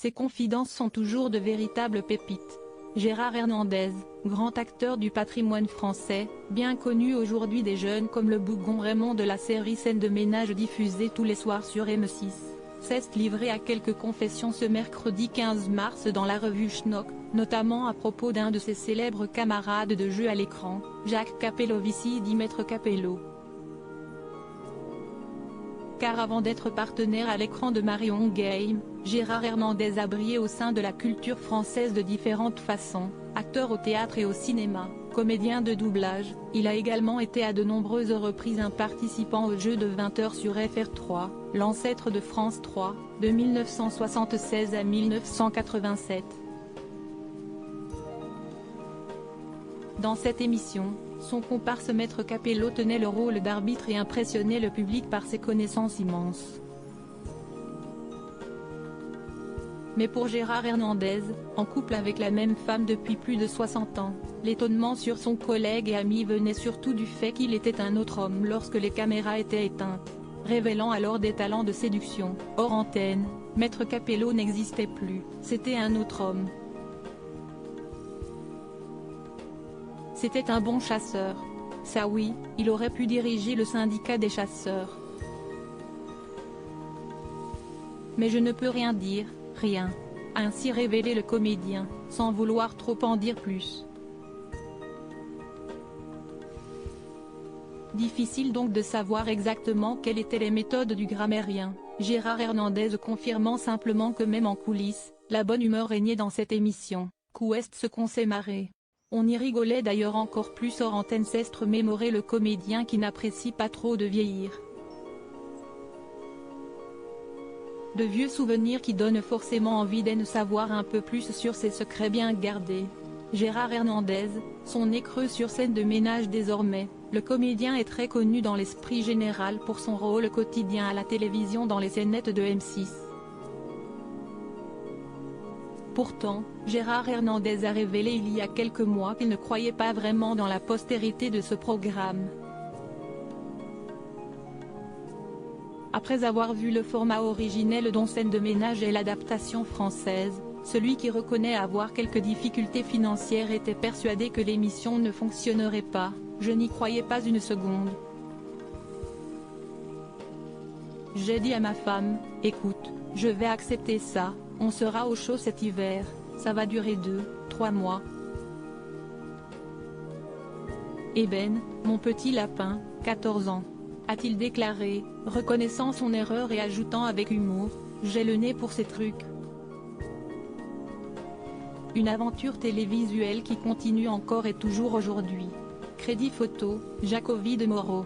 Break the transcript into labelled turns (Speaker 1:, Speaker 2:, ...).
Speaker 1: Ses confidences sont toujours de véritables pépites. Gérard Hernandez, grand acteur du patrimoine français, bien connu aujourd'hui des jeunes comme le bougon Raymond de la série Scène de ménage diffusée tous les soirs sur M6, s'est livré à quelques confessions ce mercredi 15 mars dans la revue Schnock, notamment à propos d'un de ses célèbres camarades de jeu à l'écran, Jacques Capello dit Maître Capello. Car avant d'être partenaire à l'écran de Marion Game, Gérard Hernandez a brillé au sein de la culture française de différentes façons, acteur au théâtre et au cinéma, comédien de doublage, il a également été à de nombreuses reprises un participant au jeu de 20h sur FR3, l'ancêtre de France 3, de 1976 à 1987. Dans cette émission, son comparse Maître Capello tenait le rôle d'arbitre et impressionnait le public par ses connaissances immenses. Mais pour Gérard Hernandez, en couple avec la même femme depuis plus de 60 ans, l'étonnement sur son collègue et ami venait surtout du fait qu'il était un autre homme lorsque les caméras étaient éteintes, révélant alors des talents de séduction. Hors antenne, Maître Capello n'existait plus, c'était un autre homme. C'était un bon chasseur. Ça oui, il aurait pu diriger le syndicat des chasseurs. Mais je ne peux rien dire, rien. A ainsi révélé le comédien, sans vouloir trop en dire plus. Difficile donc de savoir exactement quelles étaient les méthodes du grammairien, Gérard Hernandez confirmant simplement que même en coulisses, la bonne humeur régnait dans cette émission, qu'ouest ce qu'on s'est marré. On y rigolait d'ailleurs encore plus hors antenne, s'est mémoré le comédien qui n'apprécie pas trop de vieillir. De vieux souvenirs qui donnent forcément envie d'en savoir un peu plus sur ses secrets bien gardés. Gérard Hernandez, son nez creux sur scène de ménage désormais, le comédien est très connu dans l'esprit général pour son rôle quotidien à la télévision dans les scénettes de M6. Pourtant, Gérard Hernandez a révélé il y a quelques mois qu'il ne croyait pas vraiment dans la postérité de ce programme. Après avoir vu le format originel dont Scène de ménage est l'adaptation française, celui qui reconnaît avoir quelques difficultés financières était persuadé que l'émission ne fonctionnerait pas. Je n'y croyais pas une seconde. J'ai dit à ma femme, écoute, je vais accepter ça, on sera au chaud cet hiver, ça va durer 2-3 mois. Et Ben, mon petit lapin, 14 ans, a-t-il déclaré, reconnaissant son erreur et ajoutant avec humour, j'ai le nez pour ces trucs. Une aventure télévisuelle qui continue encore et toujours aujourd'hui. Crédit photo, Jacobi de Moreau.